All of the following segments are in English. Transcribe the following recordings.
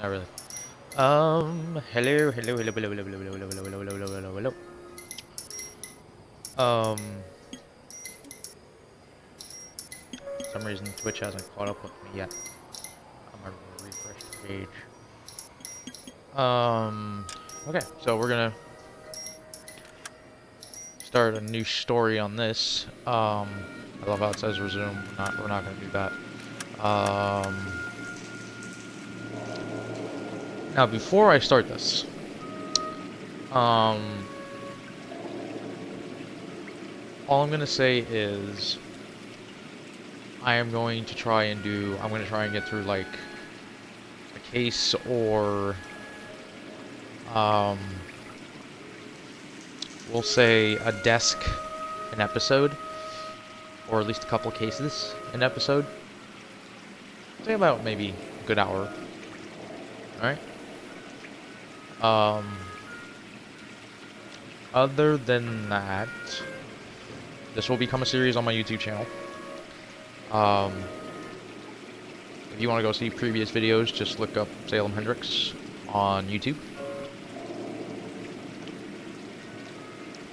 Not really. Hello. For some reason Twitch hasn't caught up with me yet. I'm gonna refresh the page. Okay, so we're gonna start a new story on this. I love how it says resume. We're not gonna do that. Now before I start this, all I'm gonna say is I'm gonna try and get through like a case or we'll say a desk an episode, or at least a couple cases an episode. Say about maybe a good hour. Alright? Other than that, this will become a series on my YouTube channel. If you want to go see previous videos, just look up Salem Hendrix on YouTube.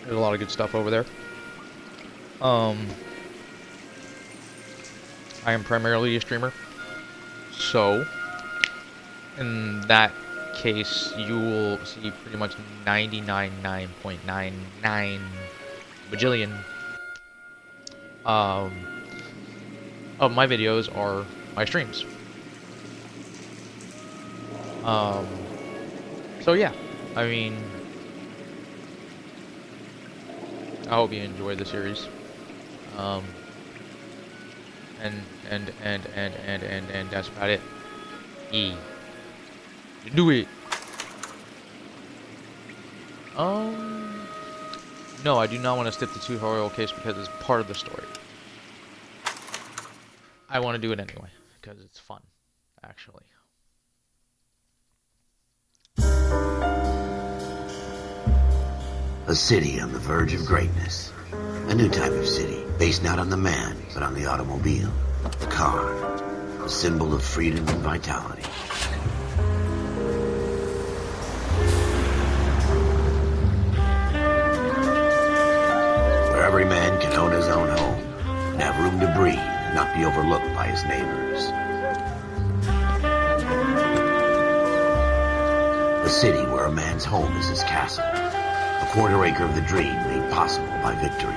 There's a lot of good stuff over there. I am primarily a streamer, so in that case, you will see pretty much 99.99 bajillion of my videos are my streams. So yeah, I mean, I hope you enjoy the series. And that's about it. Do it. No, I do not want to skip the tutorial case because it's part of the story. I want to do it anyway because it's fun, actually. A city on the verge of greatness. A new type of city, based not on the man, but on the automobile. The car. A symbol of freedom and vitality. Where every man can own his own home, and have room to breathe, and not be overlooked by his neighbors. A city where a man's home is his castle. A quarter acre of the dream made possible by victory.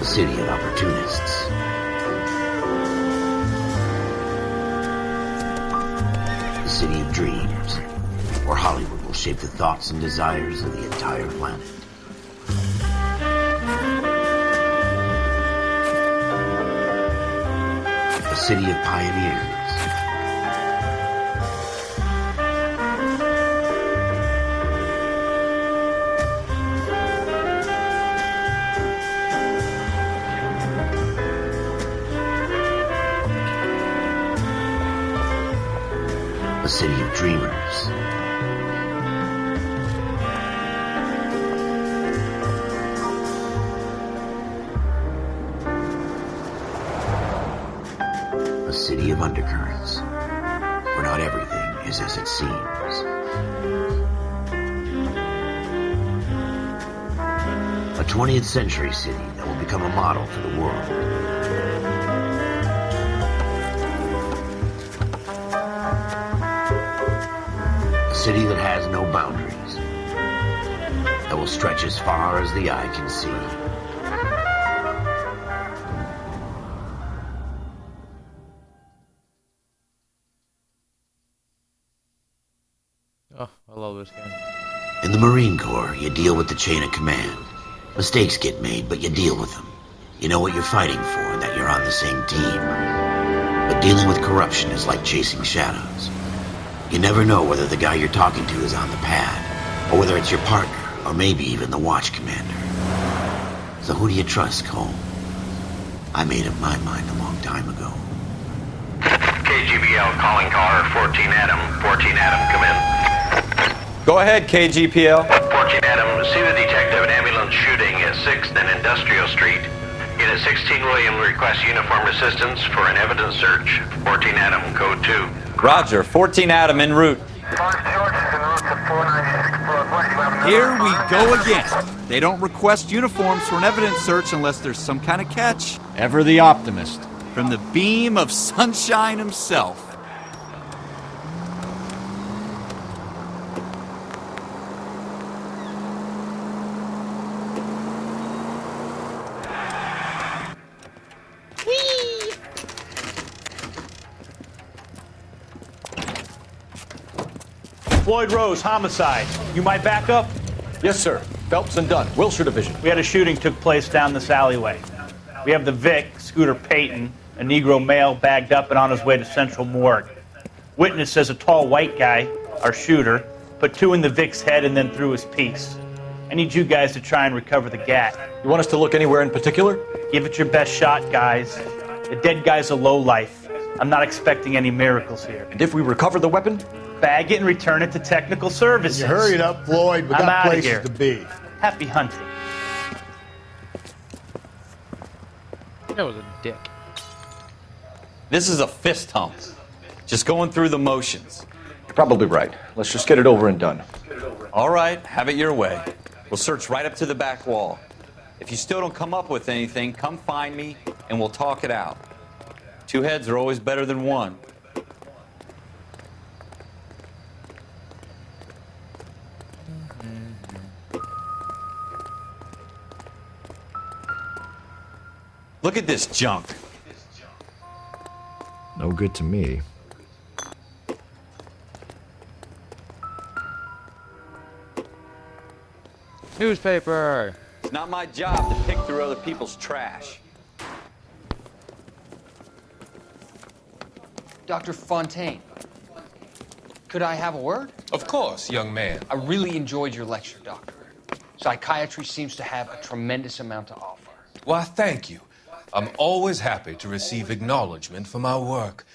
A city of opportunists. A city of dreams, where Hollywood will shape the thoughts and desires of the entire planet. A city of pioneers. A city of dreamers. A city of undercurrents, where not everything is as it seems. A 20th century city that will become a model for the world. A city that has no boundaries, that will stretch as far as the eye can see. Oh, I love this game. In the Marine Corps, you deal with the chain of command. Mistakes get made, but you deal with them. You know what you're fighting for and that you're on the same team. But dealing with corruption is like chasing shadows. You never know whether the guy you're talking to is on the pad, or whether it's your partner, or maybe even the watch commander. So who do you trust, Cole? I made up my mind a long time ago. KGBL calling car 14 Adam. 14 Adam, come in. Go ahead, KGPL. 14 Adam, see the detective, an ambulance shooting at 6th and Industrial Street. Unit 16 William requests uniformed assistance for an evidence search. 14 Adam, code 2. Roger, 14 Adam en route. Here we go again. They don't request uniforms for an evidence search unless there's some kind of catch. Ever the optimist. From the beam of sunshine himself. Floyd Rose, homicide. You might back up? Yes, sir. Phelps and Dunn, Wilshire Division. We had a shooting took place down this alleyway. We have the Vic, Scooter Payton, a Negro male bagged up and on his way to Central Morgue. Witness says a tall white guy, our shooter, put two in the Vic's head and then threw his piece. I need you guys to try and recover the gat. You want us to look anywhere in particular? Give it your best shot, guys. The dead guy's a lowlife. I'm not expecting any miracles here. And if we recover the weapon? Bag it and return it to technical services. You hurry it up, Floyd. We I'm got outta places here. to be. Happy hunting. That was a dick. This is a fist hump. Just going through the motions. You're probably right. Let's just get it over and done. All right, have it your way. We'll search right up to the back wall. If you still don't come up with anything, come find me and we'll talk it out. Two heads are always better than one. Look at this junk. No good to me. Newspaper! It's not my job to pick through other people's trash. Dr. Fontaine, could I have a word? Of course, young man. I really enjoyed your lecture, Doctor. Psychiatry seems to have a tremendous amount to offer. Why, thank you. I'm always happy to receive acknowledgement for my work.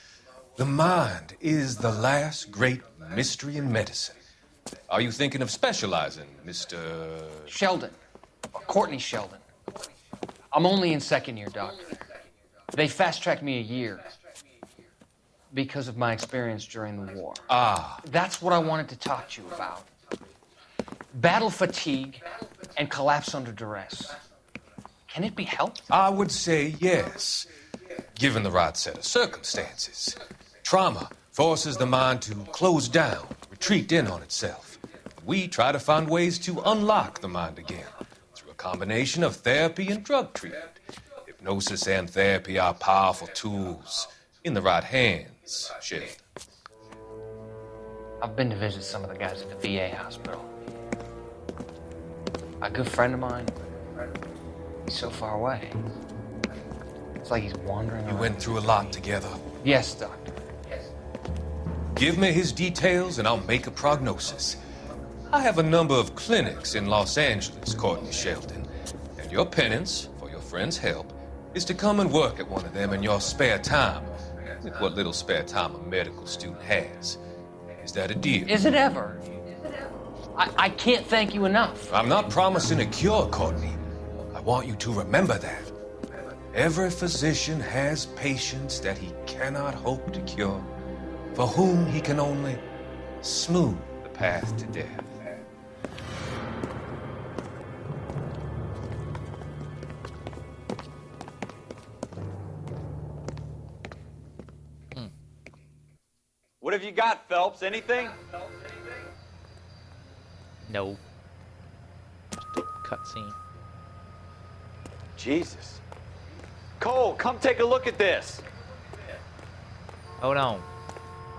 The mind is the last great mystery in medicine. Are you thinking of specializing, Mr. Sheldon, or Courtney Sheldon. I'm only in second year, Doctor. They fast-tracked me a year because of my experience during the war. Ah. That's what I wanted to talk to you about. Battle fatigue and collapse under duress. Can it be helped? I would say yes, given the right set of circumstances. Trauma forces the mind to close down, retreat in on itself. We try to find ways to unlock the mind again through a combination of therapy and drug treatment. Hypnosis and therapy are powerful tools in the right hands, Sheldon. I've been to visit some of the guys at the VA hospital. A good friend of mine, he's so far away. It's like he's wandering You around. went through a lot together. Yes, Doctor. Give me his details and I'll make a prognosis. I have a number of clinics in Los Angeles, Courtney Sheldon, and your penance, for your friend's help, is to come and work at one of them in your spare time, with what little spare time a medical student has. Is that a deal? Is it ever? I can't thank you enough. I'm not promising a cure, Courtney. I want you to remember that. Every physician has patients that he cannot hope to cure, for whom he can only smooth the path to death. What have you got, Phelps? Anything? No. Just a cutscene. Jesus. Cole, come take a look at this. Hold on.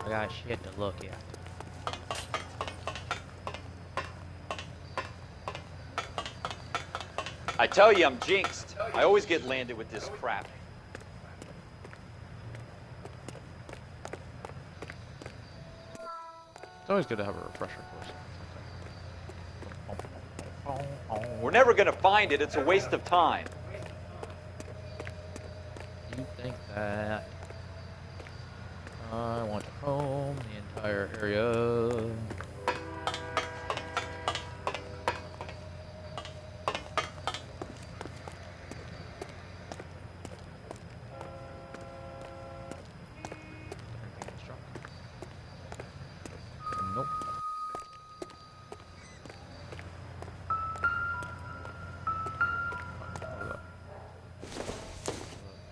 I got shit to look at. I tell you, I'm jinxed. I always get landed with this crap. It's always good to have a refresher course. We're never gonna find it. It's a waste of time. You think that? I want to comb the entire area.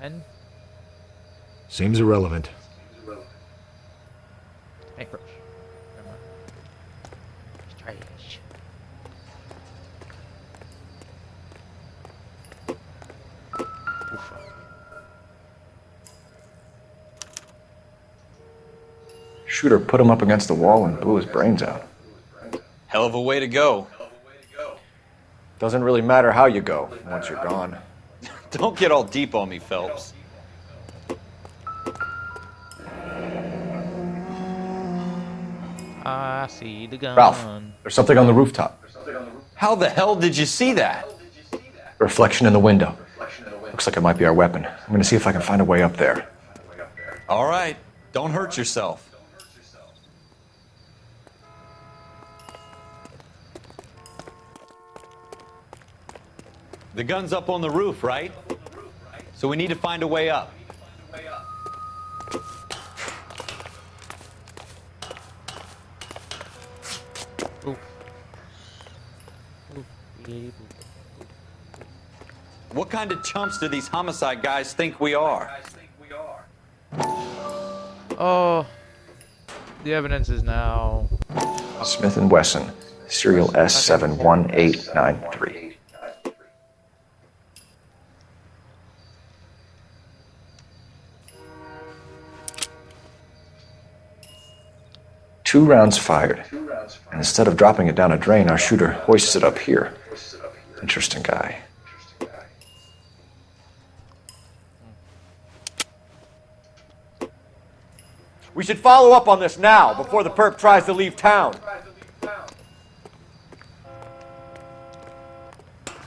10? Seems irrelevant. Paintbrush. Never mind. It's trash. Oof. Shooter put him up against the wall and blew his brains out. Hell of a way to go. Doesn't really matter how you go once you're gone. Don't get all deep on me, Phelps. I see the gun. Ralph, there's something on the rooftop. How the hell did you see that? A reflection in the window. Looks like it might be our weapon. I'm gonna see if I can find a way up there. All right, don't hurt yourself. The gun's up on the roof, right? So we need to find a way up. Oof. Oof. Beep. What kind of chumps do these homicide guys think we are? Oh, the evidence is now. Smith & Wesson, serial S71893. Two rounds fired. And instead of dropping it down a drain, our shooter hoists it up here. Interesting guy. We should follow up on this now, before the perp tries to leave town.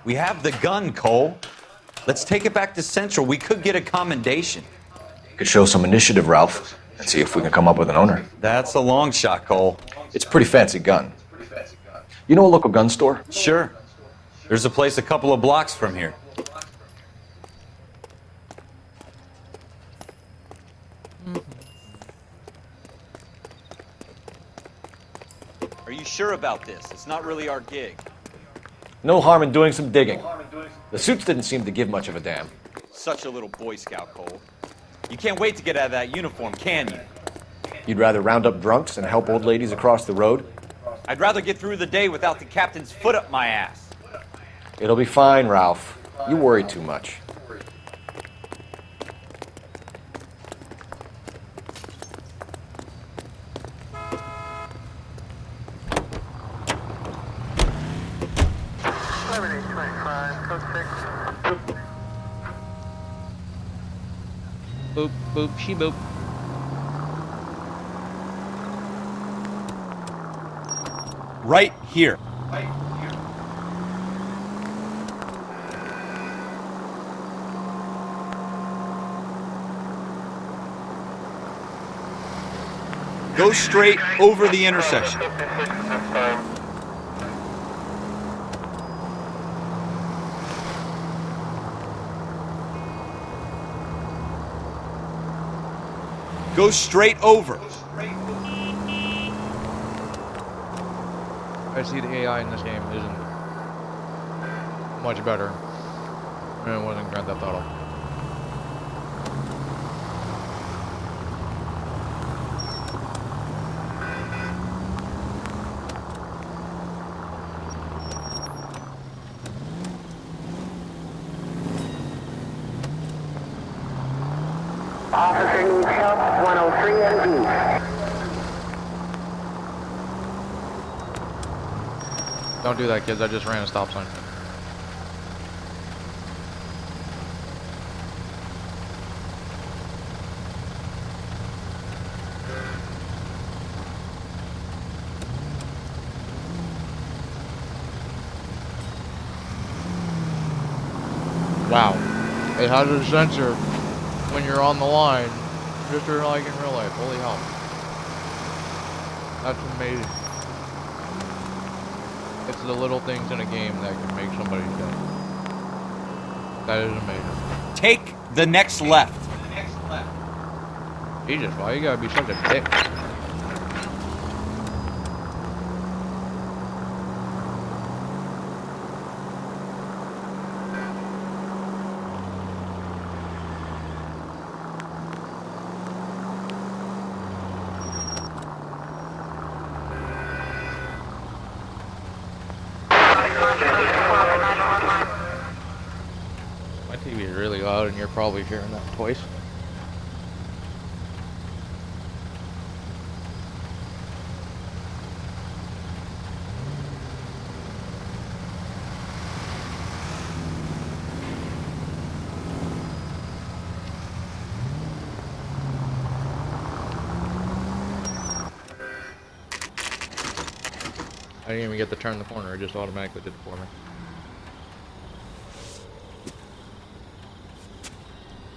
We have the gun, Cole. Let's take it back to Central. We could get a commendation. Could show some initiative, Ralph, and see if we can come up with an owner. That's a long shot, Cole. It's a pretty fancy gun. You know a local gun store? Sure. There's a place a couple of blocks from here. Are you sure about this? It's not really our gig. No harm in doing some digging. The suits didn't seem to give much of a damn. Such a little Boy Scout, Cole. You can't wait to get out of that uniform, can you? You'd rather round up drunks and help old ladies across the road? I'd rather get through the day without the captain's foot up my ass. It'll be fine, Ralph. You worry too much. Boop, boop, she boop. Right here. Go straight over the intersection. Go straight over. I see the AI in this game isn't much better than it was in Grand Theft Auto. Officer needs help, 103 and east. Don't do that, kids. I just ran a stop sign. Wow. It has a sensor when you're on the line, just like in real life. Holy hell. That's amazing. It's the little things in a game that can make somebody dead. That is amazing. Take the next left. Jesus, why you gotta be such a dick? loud, and you're probably hearing that twice. I didn't even get to turn the corner, it just automatically did it for me.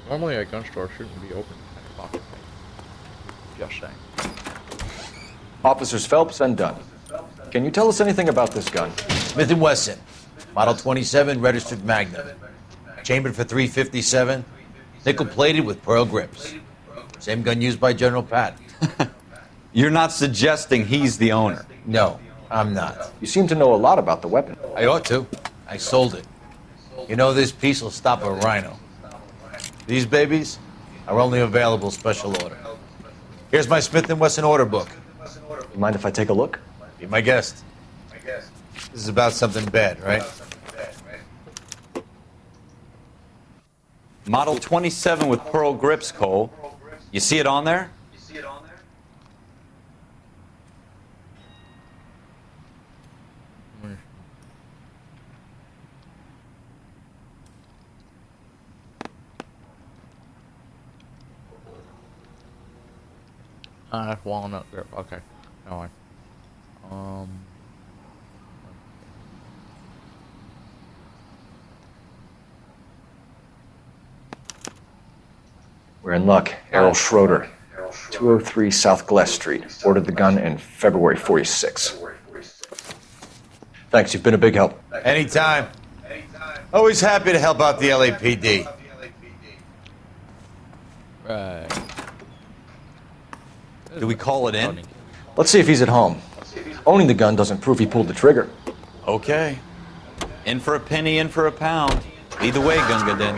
Normally a gun store shouldn't be open at 10 o'clock. Just saying. Officers Phelps and Dunn. Can you tell us anything about this gun? Smith & Wesson, Model 27, registered Magnum. Chambered for .357, nickel-plated with pearl grips. Same gun used by General Patton. You're not suggesting he's the owner? No, I'm not. You seem to know a lot about the weapon. I ought to. I sold it. You know, this piece will stop a rhino. These babies are only available special order. Here's my Smith & Wesson order book. You mind if I take a look? Be my guest. This is about something bad, right? Model 27 with pearl grips, Cole. You see it on there? That's walnut grip. Okay. No way. We're in luck. Errol Schroeder, 203 South Glass Street. Ordered the gun in February 46. Thanks, you've been a big help. Anytime. Always happy to help out the LAPD. Right. Do we call it in? Let's see if he's at home. Owning the gun doesn't prove he pulled the trigger. Okay. In for a penny, in for a pound. Either way, Gunga then.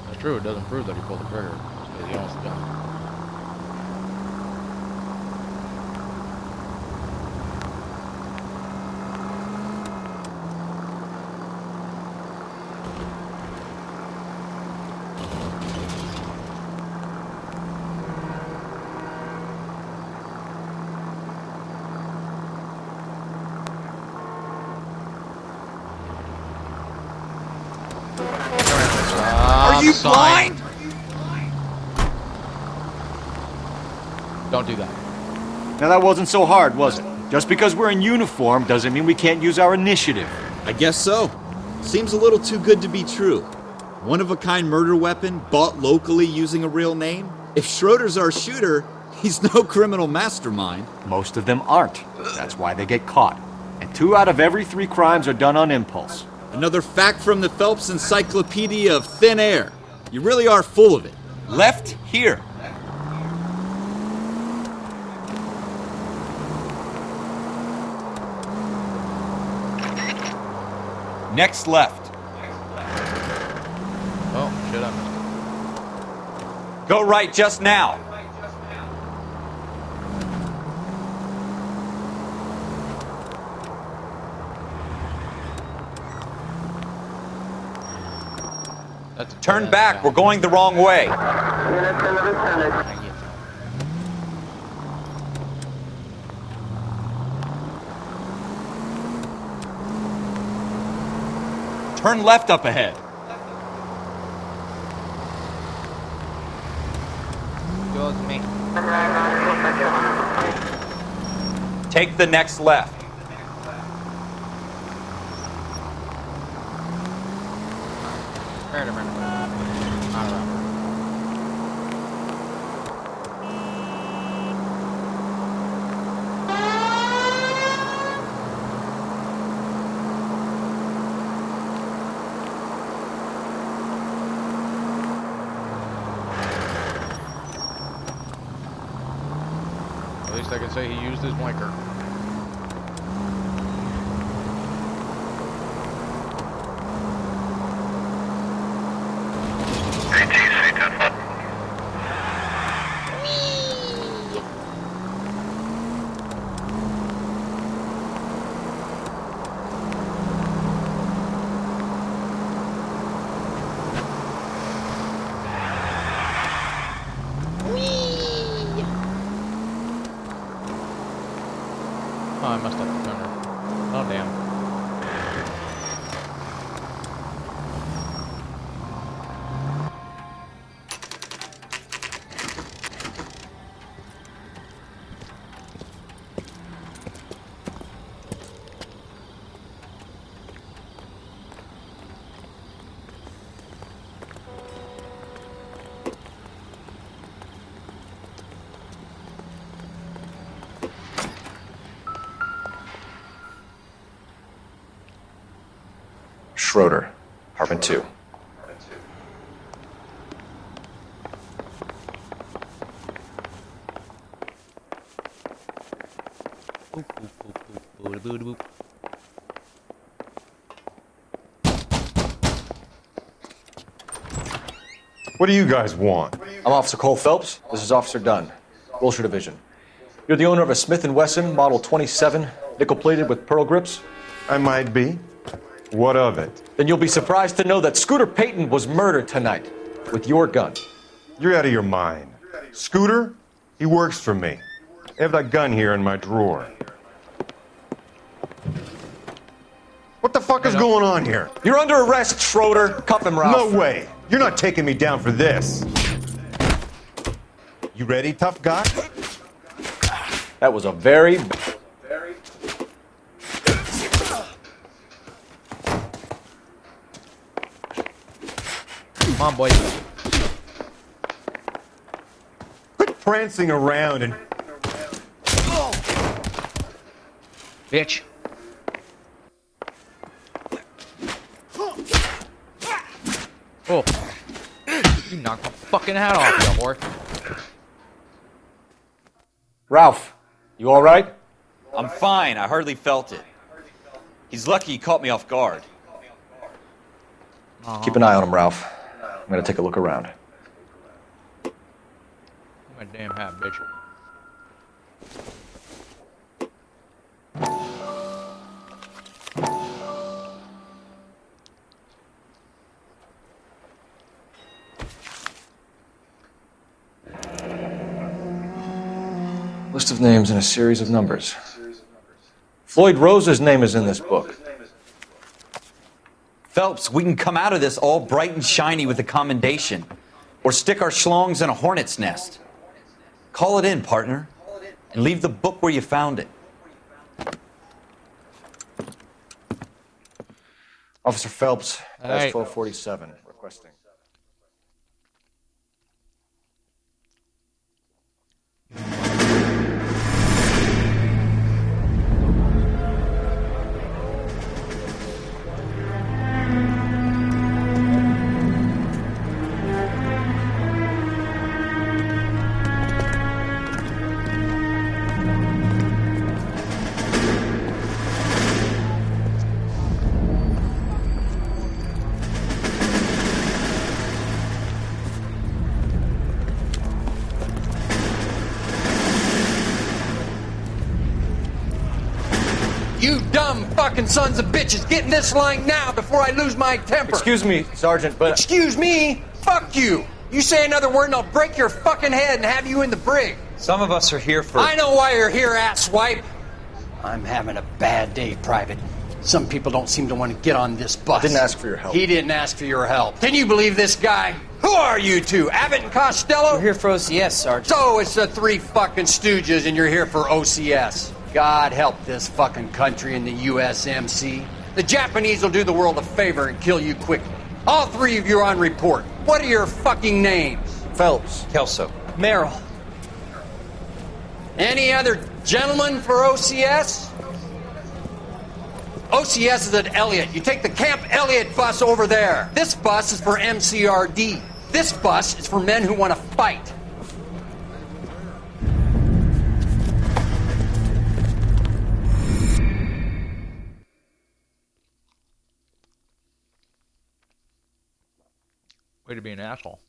That's true, it doesn't prove that he pulled the trigger. Because he owns the gun. Are you blind? Don't do that. Now that wasn't so hard, was it? Just because we're in uniform doesn't mean we can't use our initiative. I guess so. Seems a little too good to be true. One-of-a-kind murder weapon bought locally using a real name? If Schroeder's our shooter, he's no criminal mastermind. Most of them aren't. That's why they get caught. And 2 out of every 3 crimes are done on impulse. Another fact from the Phelps Encyclopedia of Thin Air. You really are full of it. Left here. Next left. Oh, shit, I missed it. Go right just now. Turn back. We're going the wrong way. Turn left up ahead. Goes me. Take the next left. Wait a minute. Not around. At least I can say he used his blinker. messed up the gunner. Oh, damn. Schroeder, apartment 2. What do you guys want? I'm Officer Cole Phelps. This is Officer Dunn, Wilshire Division. You're the owner of a Smith & Wesson Model 27, nickel-plated with pearl grips? I might be. What of it? Then you'll be surprised to know that Scooter Payton was murdered tonight with your gun. You're out of your mind. Scooter? He works for me. I have that gun here in my drawer. What the fuck is going on here? You're under arrest, Schroeder. Cuff him, Ralph. No way. You're not taking me down for this. You ready, tough guy? That was a very... Come on, boy. Quit prancing around and... Bitch. Oh. You knocked my fucking hat off, you whore. Ralph, you all right? I'm fine. I hardly felt it. He's lucky he caught me off guard. Keep an eye on him, Ralph. I'm gonna take a look around. My damn hat, bitch. List of names and a series of numbers. Floyd Rose's name is in this book. Phelps, we can come out of this all bright and shiny with a commendation. Or stick our schlongs in a hornet's nest. Call it in, partner. And leave the book where you found it. Officer Phelps, All that's right. 1247, requesting. You dumb fucking sons of bitches, get in this line now before I lose my temper. Excuse me, Sergeant, but... Excuse me? Fuck you. You say another word and I'll break your fucking head and have you in the brig. Some of us are here for... I know why you're here, asswipe. I'm having a bad day, Private. Some people don't seem to want to get on this bus. Didn't ask for your help. He didn't ask for your help. Can you believe this guy? Who are you two? Abbott and Costello? We're here for OCS, Sergeant. So it's the three fucking stooges and you're here for OCS. God help this fucking country and the USMC. The Japanese will do the world a favor and kill you quickly. All three of you are on report. What are your fucking names? Phelps. Kelso. Merrill. Any other gentlemen for OCS? OCS is at Elliott. You take the Camp Elliott bus over there. This bus is for MCRD. This bus is for men who want to fight. Way to be an asshole.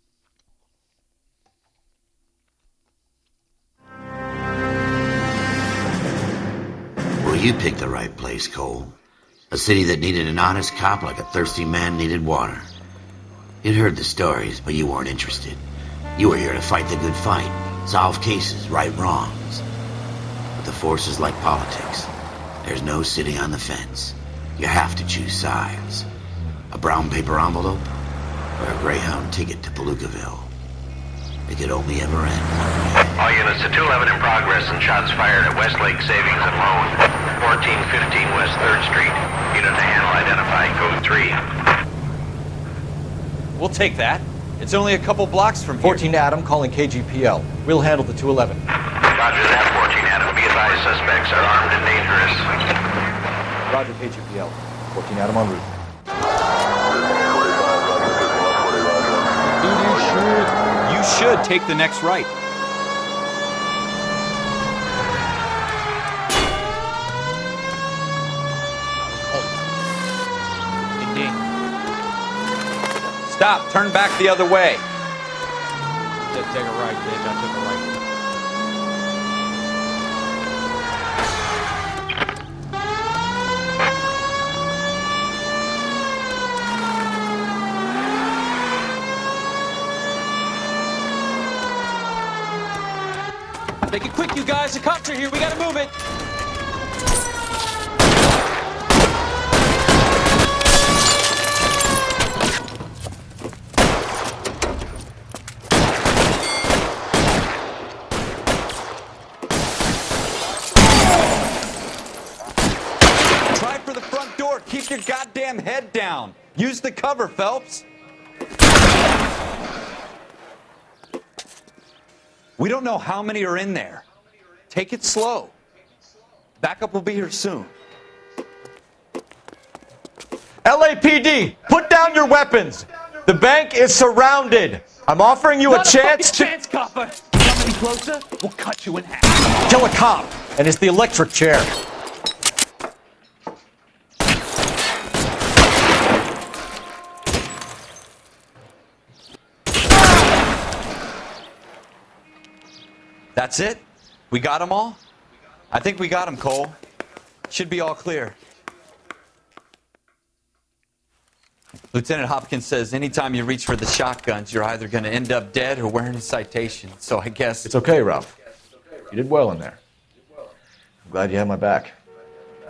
Well, you picked the right place, Cole. A city that needed an honest cop like a thirsty man needed water. You'd heard the stories, but you weren't interested. You were here to fight the good fight, solve cases, right wrongs. But the force is like politics. There's no sitting on the fence. You have to choose sides. A brown paper envelope or a Greyhound ticket to Palookaville. It could only ever end one way. All units to 211 in progress and shots fired at Westlake Savings and Loan, 1415 West 3rd Street. Unit to handle identifying code 3. We'll take that. It's only a couple blocks from here. 14 Adam calling KGPL. We'll handle the 211. Roger that, 14 Adam. Be advised, suspects are armed and dangerous. Roger, KGPL. 14 Adam en route. You should take the next right. Ding ding. Stop, turn back the other way. Take a right, bitch. I took a right. Make it quick, you guys. The cops are here. We gotta move it. Try for the front door. Keep your goddamn head down. Use the cover, Phelps. We don't know how many are in there. Take it slow. Backup will be here soon. LAPD, put down your weapons. The bank is surrounded. I'm offering you a chance to... chance, copper. Come any closer, we'll cut you in half. Kill a cop, and it's the electric chair. That's it? We got them all? I think we got them, Cole. Should be all clear. Lieutenant Hopkins says anytime you reach for the shotguns, you're either going to end up dead or wearing a citation. So I guess... It's okay, Ralph. You did well in there. I'm glad you had my back.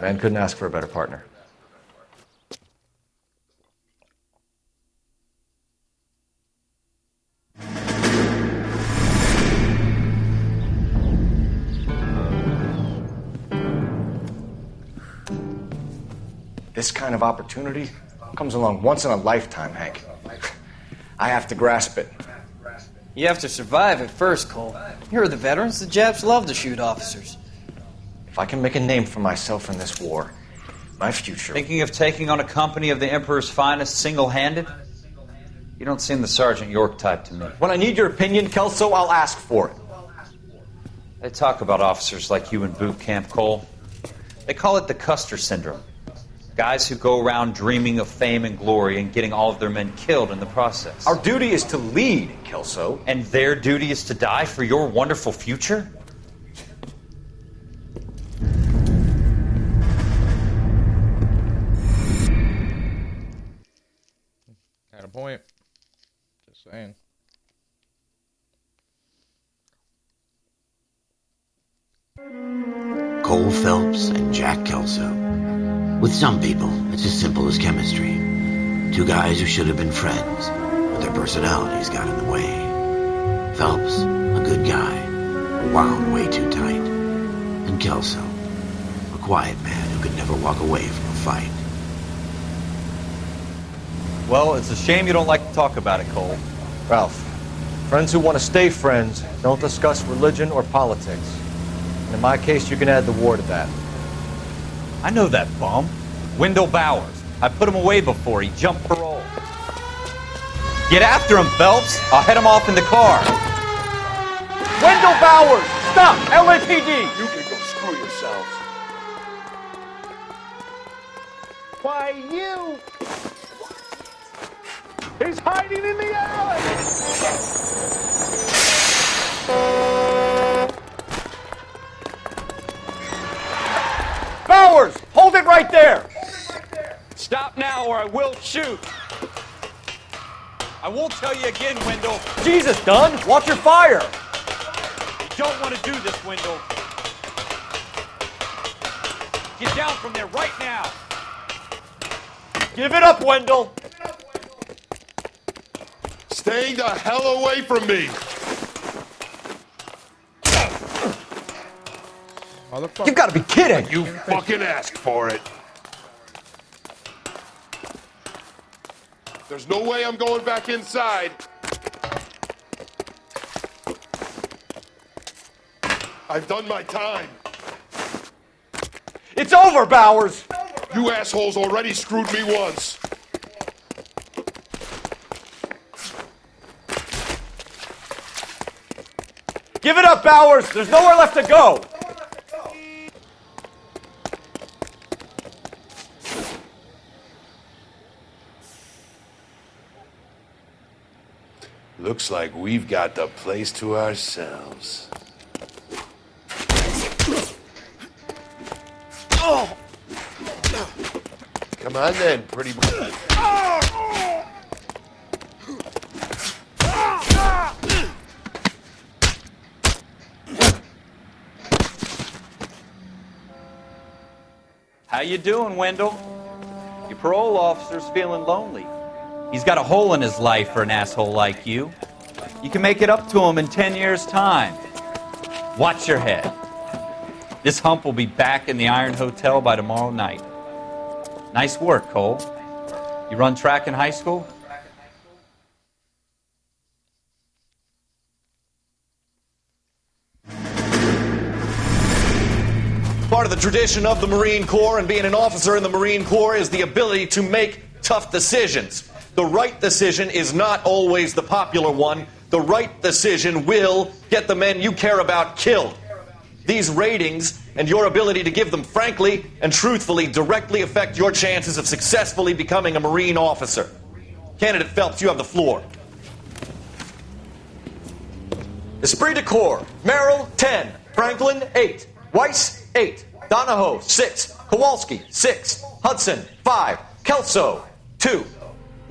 Man couldn't ask for a better partner. This kind of opportunity comes along once in a lifetime, Hank. I have to grasp it. You have to survive it first, Cole. Here are the veterans. The Japs love to shoot officers. If I can make a name for myself in this war, my future... Thinking of taking on a company of the Emperor's finest single-handed? You don't seem the Sergeant York type to me. When I need your opinion, Kelso, I'll ask for it. They talk about officers like you in boot camp, Cole. They call it the Custer Syndrome. Guys who go around dreaming of fame and glory and getting all of their men killed in the process. Our duty is to lead, Kelso. And their duty is to die for your wonderful future? Got a point. Just saying. Cole Phelps and Jack Kelso. With some people, it's as simple as chemistry. Two guys who should have been friends, but their personalities got in the way. Phelps, a good guy, wound way too tight. And Kelso, a quiet man who could never walk away from a fight. Well, it's a shame you don't like to talk about it, Cole. Ralph, friends who want to stay friends don't discuss religion or politics. And in my case, you can add the war to that. I know that bum. Wendell Bowers. I put him away before. He jumped parole. Get after him, Phelps. I'll head him off in the car. Wendell Bowers! Stop! LAPD! You can go screw yourselves. Why, you... He's hiding in the alley! Bowers! Hold it right there! Stop now or I will shoot. I won't tell you again, Wendell. Jesus, Dunn! Watch your fire! You don't want to do this, Wendell. Get down from there right now. Give it up, Wendell. Stay the hell away from me. You've got to be kidding. You fucking asked for it. There's no way I'm going back inside. I've done my time. It's over, Bowers. You assholes already screwed me once. Give it up, Bowers. There's nowhere left to go. Looks like we've got the place to ourselves. Oh! Come on then, pretty boy. How you doing, Wendell? Your parole officer's feeling lonely. He's got a hole in his life for an asshole like you. You can make it up to him in 10 years' time. Watch your head. This hump will be back in the Iron Hotel by tomorrow night. Nice work, Cole. You run track in high school? Part of the tradition of the Marine Corps and being an officer in the Marine Corps is the ability to make tough decisions. The right decision is not always the popular one. The right decision will get the men you care about killed. These ratings and your ability to give them frankly and truthfully directly affect your chances of successfully becoming a Marine officer. Candidate Phelps, you have the floor. Esprit de Corps, Merrill, 10. Franklin, 8. Weiss, 8. Donahoe, 6. Kowalski, 6. Hudson, 5. Kelso, 2.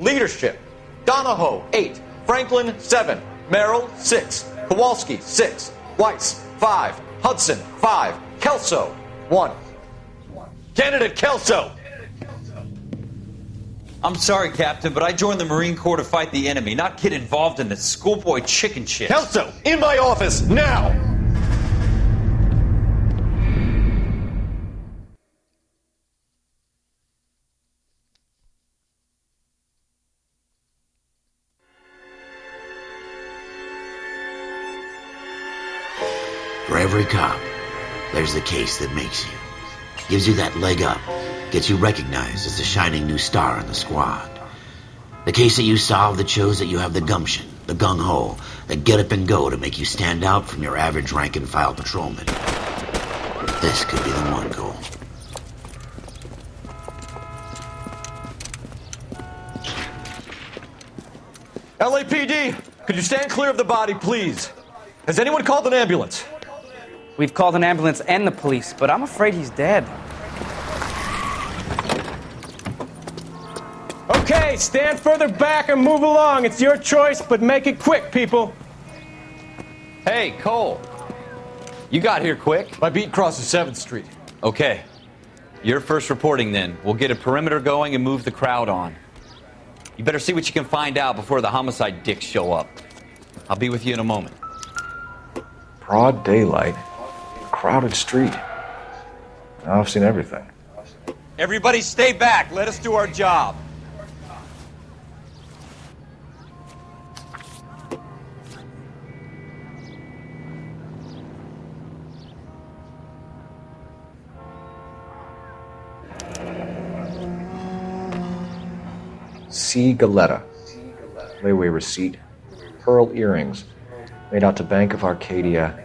Leadership, Donahoe, 8. Franklin, 7. Merrill, 6. Kowalski, 6. Weiss, 5. Hudson, 5. Kelso, 1. Candidate Kelso! I'm sorry, Captain, but I joined the Marine Corps to fight the enemy, not get involved in this schoolboy chicken shit. Kelso, in my office, now! For every cop, there's the case that makes you. Gives you that leg up, gets you recognized as the shining new star in the squad. The case that you solve that shows that you have the gumption, the gung-ho, the get up and go to make you stand out from your average rank-and-file patrolman. This could be the one, Cole. LAPD, could you stand clear of the body, please? Has anyone called an ambulance? We've called an ambulance and the police, but I'm afraid he's dead. Okay, stand further back and move along. It's your choice, but make it quick, people. Hey, Cole. You got here quick. My beat crosses 7th Street. Okay. You're first reporting then. We'll get a perimeter going and move the crowd on. You better see what you can find out before the homicide dicks show up. I'll be with you in a moment. Broad daylight, crowded street. Now I've seen everything. Everybody stay back. Let us do our job. C. Galetta. Layaway receipt. Pearl earrings. Made out to Bank of Arcadia.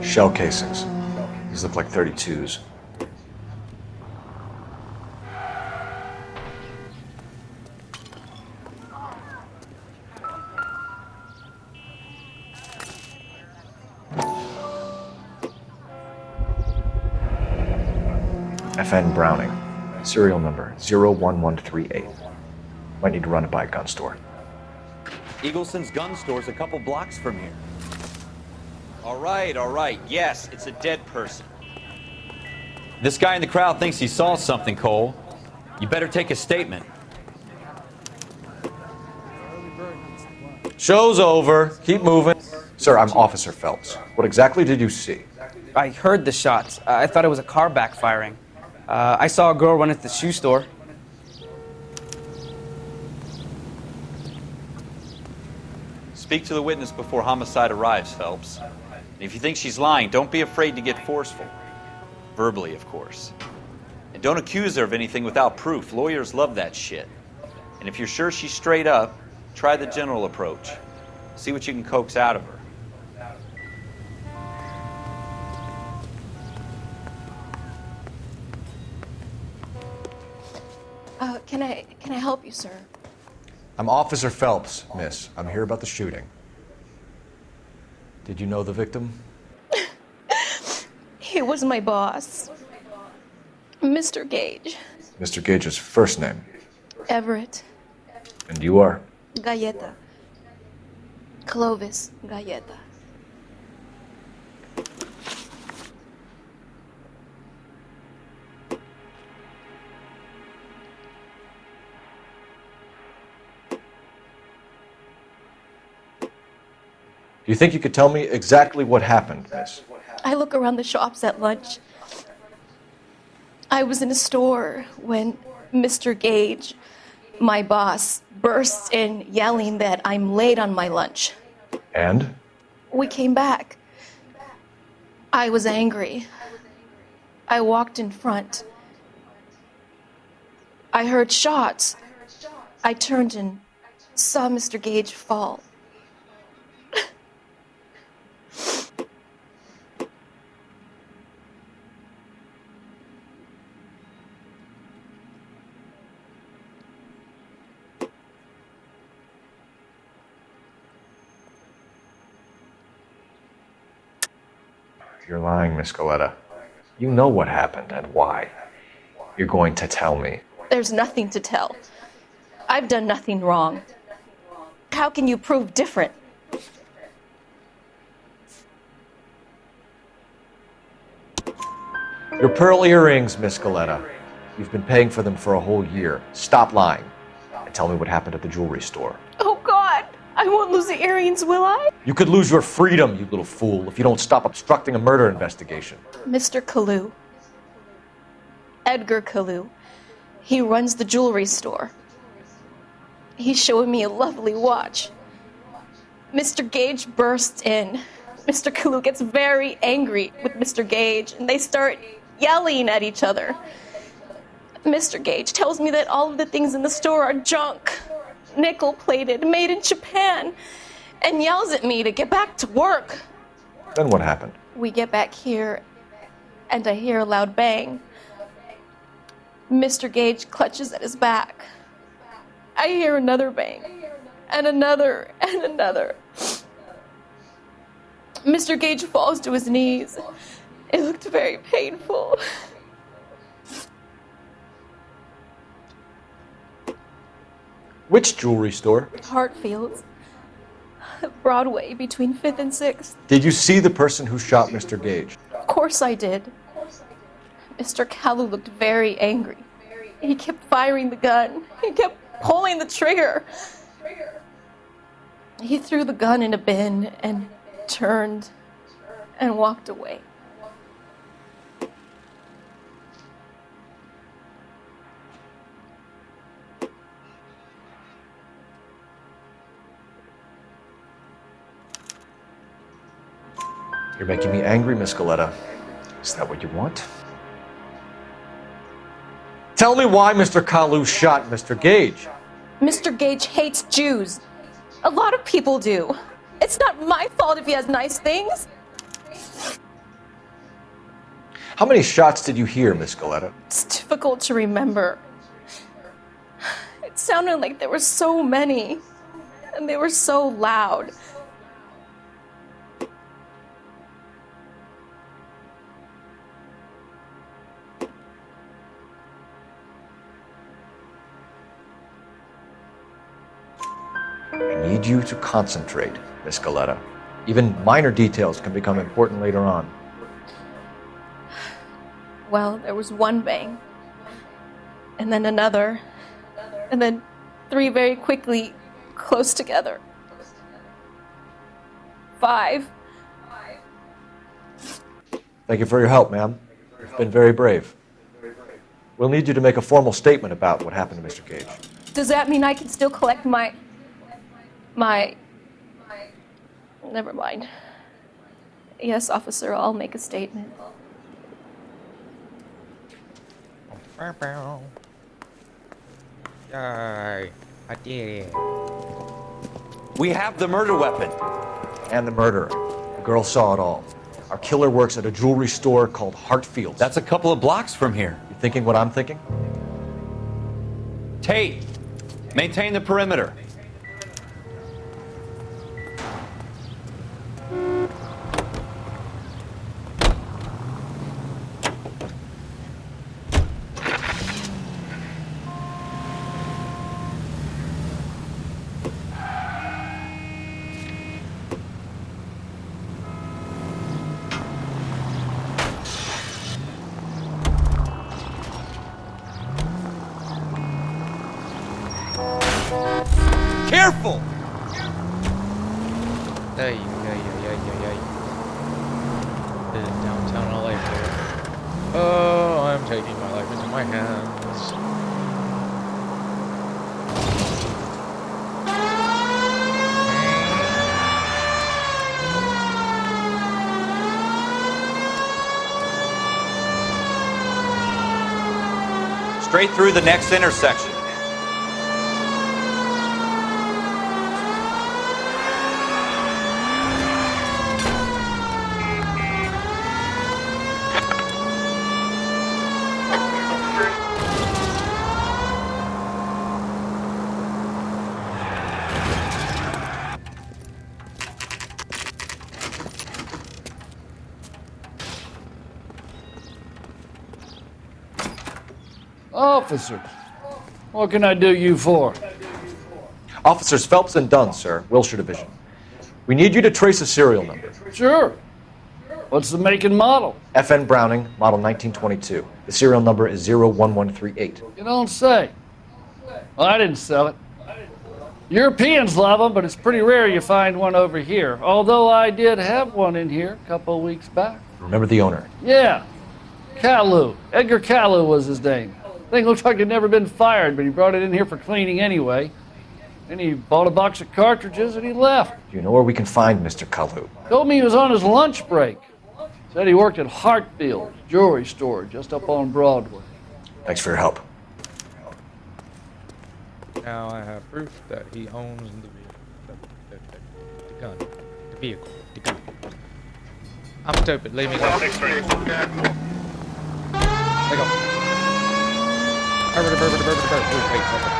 Shell casings. These look like 32s. FN Browning. Serial number 01138. Might need to run it by a gun store. Eagleson's gun store's a couple blocks from here. All right. Yes, it's a dead person. This guy in the crowd thinks he saw something, Cole. You better take a statement. Show's over. Keep moving. Sir, I'm Officer Phelps. What exactly did you see? I heard the shots. I thought it was a car backfiring. I saw a girl run into the shoe store. Speak to the witness before homicide arrives, Phelps. And if you think she's lying, don't be afraid to get forceful. Verbally, of course. And don't accuse her of anything without proof. Lawyers love that shit. And if you're sure she's straight up, try the general approach. See what you can coax out of her. Can I help you, sir? I'm Officer Phelps, miss. I'm here about the shooting. Did you know the victim? He was my boss, Mr. Gage. Mr. Gage's first name. Everett. And you are? Galleta. Clovis Galleta. Do you think you could tell me exactly what happened, miss? I look around the shops at lunch. I was in a store when Mr. Gage, my boss, bursts in yelling that I'm late on my lunch. And? We came back. I was angry. I walked in front. I heard shots. I turned and saw Mr. Gage fall. You're lying, Miss Galleta. You know what happened and why. You're going to tell me. There's nothing to tell. I've done nothing wrong. How can you prove different? Your pearl earrings, Miss Galleta. You've been paying for them for a whole year. Stop lying. And tell me what happened at the jewelry store. Oh, God! I won't lose the earrings, will I? You could lose your freedom, you little fool, if you don't stop obstructing a murder investigation. Mr. Kalu. Edgar Kalu. He runs the jewelry store. He's showing me a lovely watch. Mr. Gage bursts in. Mr. Kalu gets very angry with Mr. Gage, and they start yelling at each other. Mr. Gage tells me that all of the things in the store are junk, nickel-plated, made in Japan, and yells at me to get back to work. Then what happened? We get back here, and I hear a loud bang. Mr. Gage clutches at his back. I hear another bang, and another, and another. Mr. Gage falls to his knees. It looked very painful. Which jewelry store? Hartfield's. Broadway, between 5th and 6th. Did you see the person who shot Mr. Gage? Of course I did. Mr. Kalu looked very angry. He kept firing the gun. He kept pulling the trigger. He threw the gun in a bin and turned and walked away. You're making me angry, Miss Galleta. Is that what you want? Tell me why Mr. Kalu shot Mr. Gage. Mr. Gage hates Jews. A lot of people do. It's not my fault if he has nice things. How many shots did you hear, Miss Galetta? It's difficult to remember. It sounded like there were so many, and they were so loud. I need you to concentrate, Miss Galetta. Even minor details can become important later on. Well, there was one bang, and then another, and then 3 very quickly, close together. 5. Thank you for your help, ma'am. You've been very brave. We'll need you to make a formal statement about what happened to Mr. Gage. Does that mean I can still collect my... Never mind. Yes, officer, I'll make a statement. Yay, I did it. We have the murder weapon. And the murderer. The girl saw it all. Our killer works at a jewelry store called Hartfield's. That's a couple of blocks from here. You thinking what I'm thinking? Tate, maintain the perimeter. Careful! Hey. This is downtown LA. Oh, I'm taking my life into my hands. Straight through the next intersection. Officer, what can I do you for? Officers Phelps and Dunn, sir, Wilshire Division. We need you to trace a serial number. Sure. What's the make and model? FN Browning, model 1922. The serial number is 01138. You don't say. Well, I didn't sell it. Europeans love them, but it's pretty rare you find one over here. Although I did have one in here a couple of weeks back. Remember the owner? Yeah. Kalu. Edgar Kalu was his name. Thing looked like it'd never been fired, but he brought it in here for cleaning anyway. Then he bought a box of cartridges and he left. Do you know where we can find Mr. Kalu? Told me he was on his lunch break. Said he worked at Hartfield's jewelry store just up on Broadway. Thanks for your help. Now I have proof that he owns the gun. The vehicle. The gun. I'm stupid. Leave me alone. Let go. Wait, something.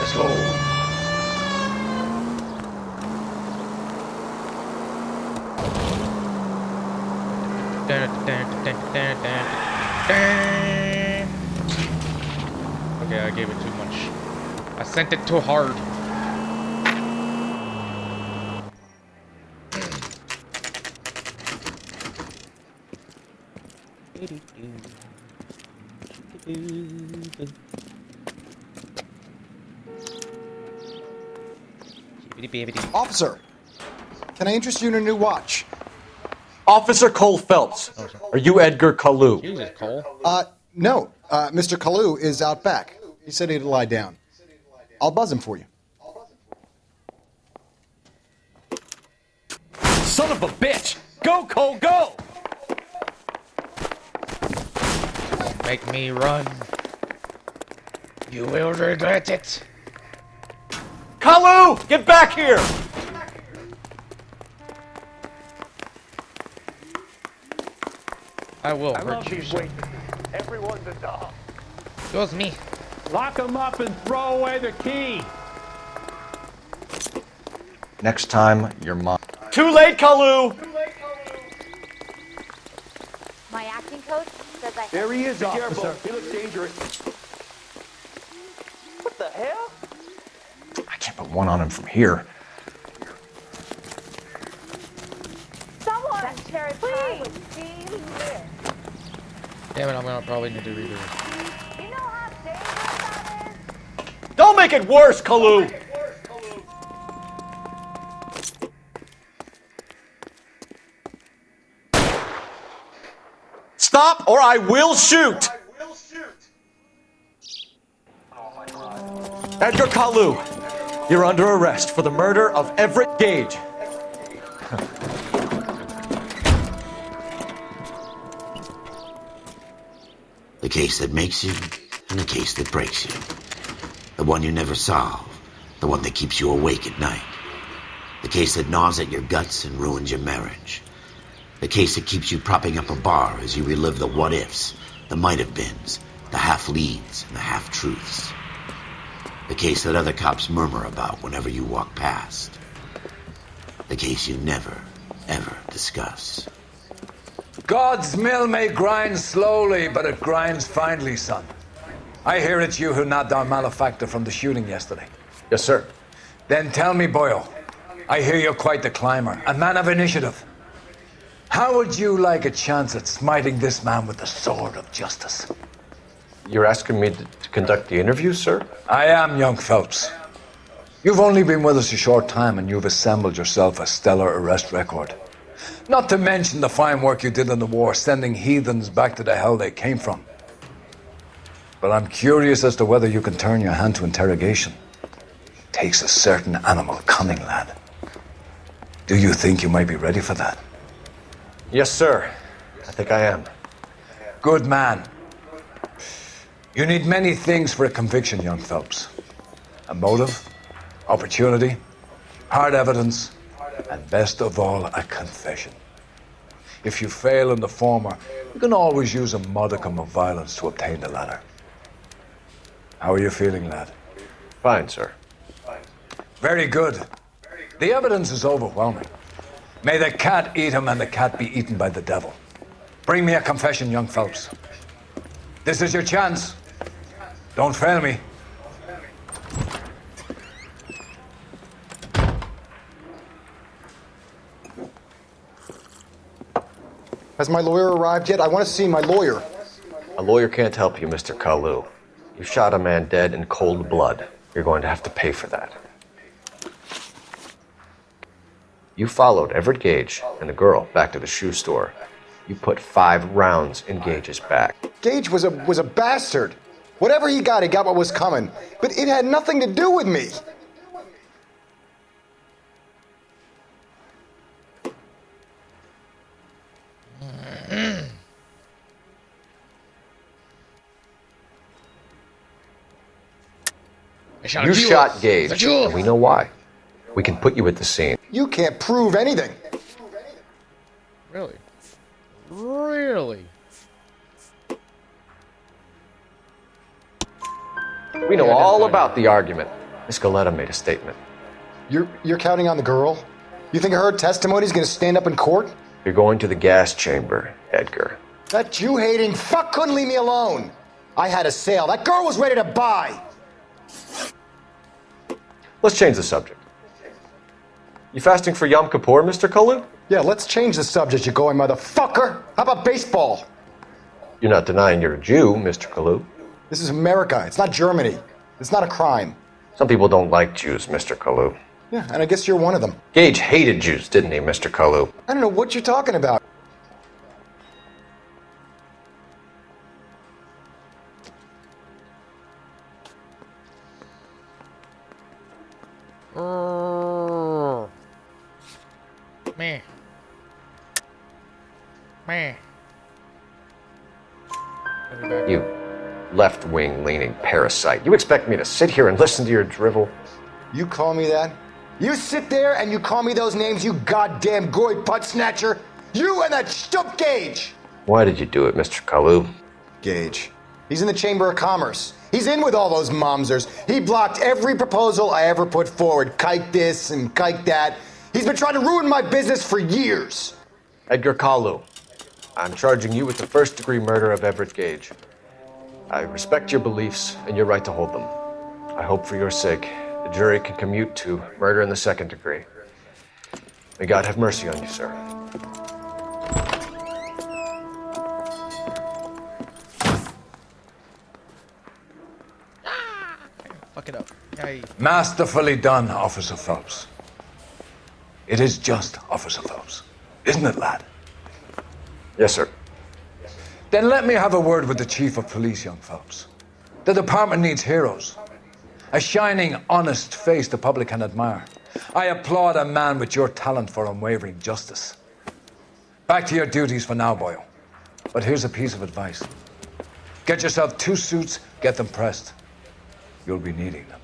Let's go. Okay, I gave it too much. I sent it too hard. Officer, can I interest you in a new watch? Officer Cole Phelps. Are you Edgar Kalu? Jesus, Cole. No. Mr. Kalu is out back. He said he'd lie down. I'll buzz him for you. Son of a bitch! Go, Cole, go! make me run. You will regret it. Kalu, get back here! I will I love hurt you. these waitresses. Everyone's a dog. Goes me. Lock them up and throw away the key. Next time, your mom. Too late, Kalu! My acting coach says I. There he is, officer. Careful. He looks dangerous. What the hell? I can't put one on him from here. Someone, please. Damn it, I'm gonna probably need to redo it. You know how dangerous that is? Don't make it worse, Kalu! Stop or I will shoot! Edgar Kalu, you're under arrest for the murder of Everett Gage. The case that makes you, and the case that breaks you. The one you never solve, the one that keeps you awake at night. The case that gnaws at your guts and ruins your marriage. The case that keeps you propping up a bar as you relive the what-ifs, the might-have-beens, the half-leads, and the half-truths. The case that other cops murmur about whenever you walk past. The case you never, ever discuss. God's mill may grind slowly, but it grinds finely, son. I hear it's you who nabbed our malefactor from the shooting yesterday. Yes, sir. Then tell me, Boyle, I hear you're quite the climber, a man of initiative. How would you like a chance at smiting this man with the sword of justice? You're asking me to conduct the interview, sir? I am, young Phelps. You've only been with us a short time and you've assembled yourself a stellar arrest record. Not to mention the fine work you did in the war, sending heathens back to the hell they came from. But I'm curious as to whether you can turn your hand to interrogation. Takes a certain animal cunning, lad. Do you think you might be ready for that? Yes, sir. I think I am. Good man. You need many things for a conviction, young Phelps. A motive, opportunity, hard evidence, and best of all, a confession. If you fail in the former, you can always use a modicum of violence to obtain the latter. How are you feeling, lad? Fine, sir. Very good. The evidence is overwhelming. May the cat eat him and the cat be eaten by the devil. Bring me a confession, young Phelps. This is your chance. Don't fail me. Has my lawyer arrived yet? I want to see my lawyer. A lawyer can't help you, Mr. Kalu. You shot a man dead in cold blood. You're going to have to pay for that. You followed Everett Gage and the girl back to the shoe store. You put 5 rounds in Gage's back. Gage was a bastard. Whatever he got what was coming. But it had nothing to do with me. You shot Gage, and we know why. We can put you at the scene. You can't prove anything. Really? Really? We know all about the argument. Miss Galetta made a statement. You're counting on the girl? You think her testimony's gonna stand up in court? You're going to the gas chamber, Edgar. That Jew-hating fuck couldn't leave me alone. I had a sale. That girl was ready to buy. Let's change the subject. You fasting for Yom Kippur, Mr. Kalu? Yeah, let's change the subject, you going motherfucker. How about baseball? You're not denying you're a Jew, Mr. Kalu. This is America. It's not Germany. It's not a crime. Some people don't like Jews, Mr. Kalu. Yeah, and I guess you're one of them. Gage hated Jews, didn't he, Mr. Kalu? I don't know what you're talking about. Meh. Meh. You left-wing leaning parasite. You expect me to sit here and listen to your drivel? You call me that? You sit there and you call me those names, you goddamn goy putt snatcher? You and that stup Gage! Why did you do it, Mr. Kalu? Gage. He's in the Chamber of Commerce. He's in with all those momsers. He blocked every proposal I ever put forward. Kike this and kike that. He's been trying to ruin my business for years. Edgar Kalu, I'm charging you with the first-degree murder of Everett Gage. I respect your beliefs and your right to hold them. I hope for your sake the jury can commute to murder in the second degree. May God have mercy on you, sir. Fuck it up. Yay. Masterfully done, Officer Phelps. It is just Officer Phelps, isn't it, lad? Yes, sir. Then let me have a word with the Chief of Police, young Phelps. The department needs heroes. A shining, honest face the public can admire. I applaud a man with your talent for unwavering justice. Back to your duties for now, boyo. But here's a piece of advice. Get yourself 2 suits, get them pressed. You'll be needing them.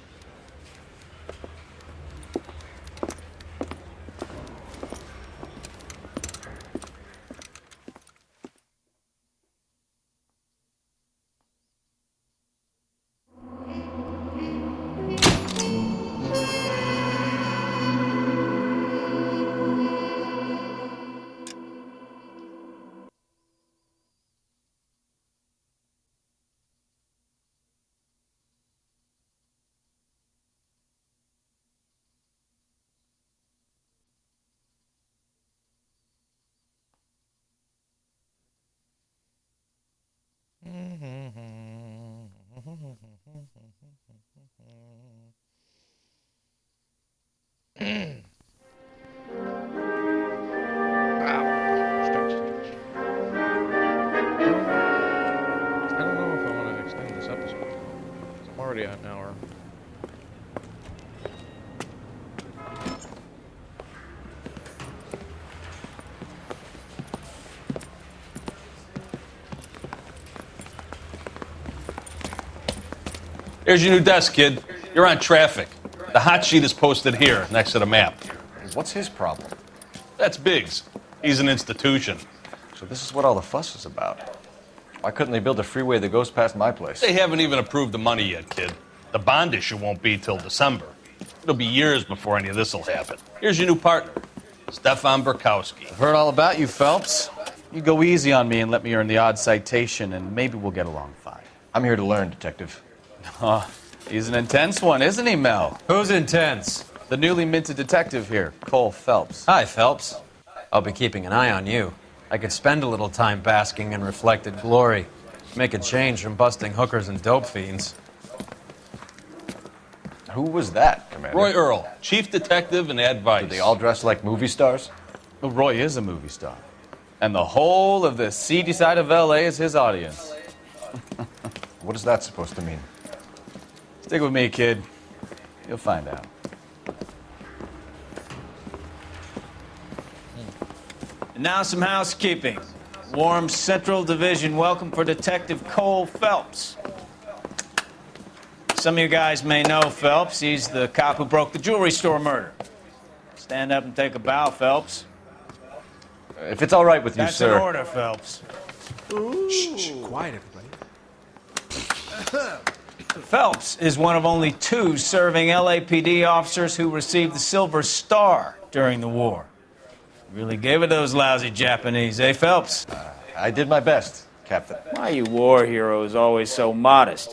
I don't know if I want to extend this episode. I'm already at an hour. Here's your new desk, kid. You're on traffic. The hot sheet is posted here, next to the map. What's his problem? That's Biggs. He's an institution. So this is what all the fuss is about. Why couldn't they build a freeway that goes past my place? They haven't even approved the money yet, kid. The bond issue won't be till December. It'll be years before any of this will happen. Here's your new partner, Stefan Burkowski. I've heard all about you, Phelps. You go easy on me and let me earn the odd citation, and maybe we'll get along fine. I'm here to learn, Detective. Oh, he's an intense one, isn't he, Mel? Who's intense? The newly minted detective here, Cole Phelps. Hi, Phelps. I'll be keeping an eye on you. I could spend a little time basking in reflected glory. Make a change from busting hookers and dope fiends. Who was that, Commander? Roy Earl, chief detective and advice. Do they all dress like movie stars? Well, Roy is a movie star. And the whole of the seedy side of L.A. is his audience. What is that supposed to mean? Stick with me, kid. You'll find out. And now some housekeeping. Warm Central Division welcome for Detective Cole Phelps. Some of you guys may know Phelps. He's the cop who broke the jewelry store murder. Stand up and take a bow, Phelps. If it's all right with you, That's sir. an order, Phelps. Shh, quiet, everybody. Phelps is one of only 2 serving LAPD officers who received the Silver Star during the war. Really gave it those lousy Japanese, eh, Phelps? I did my best, Captain. Why you war heroes always so modest?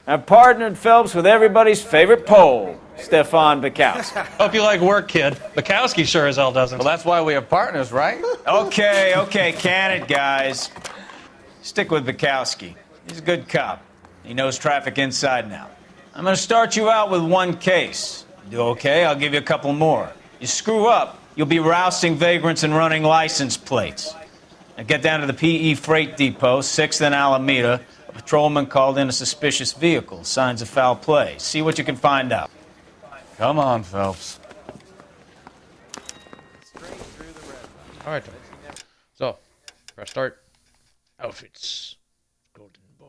I've partnered Phelps with everybody's favorite Pole, Stefan Bukowski. Hope you like work, kid. Bukowski sure as hell doesn't. Well, that's why we have partners, right? Okay, can it, guys. Stick with Bukowski. He's a good cop. He knows traffic inside and out. I'm going to start you out with 1 case. You do okay, I'll give you a couple more. You screw up, you'll be rousting vagrants and running license plates. Now get down to the PE Freight Depot, 6th and Alameda. A patrolman called in a suspicious vehicle. Signs of foul play. See what you can find out. Come on, Phelps. Alright, so, press start. Outfits. golden boy.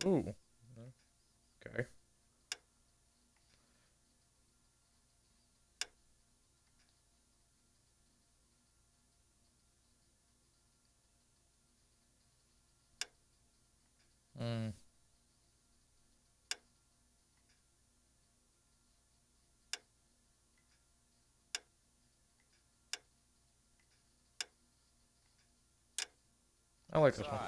Ooh. Okay. Hmm. I like this one.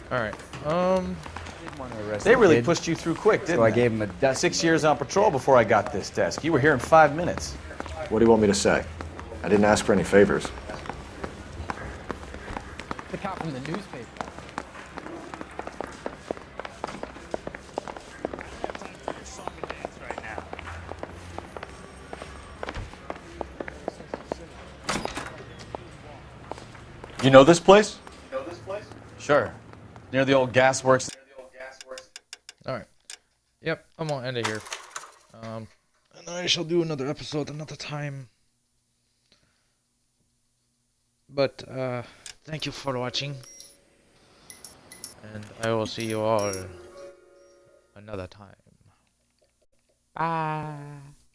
Alright, They really pushed you through quick, didn't So I they? gave him a dust. 6 years on patrol before I got this desk. You were here in 5 minutes. What do you want me to say? I didn't ask for any favors. The cop from the newspaper. You know this place? Sure. Near the old gas works. alright. Yep, I'm gonna end it here. And I shall do another episode another time. But, thank you for watching. And I will see you all another time. Bye.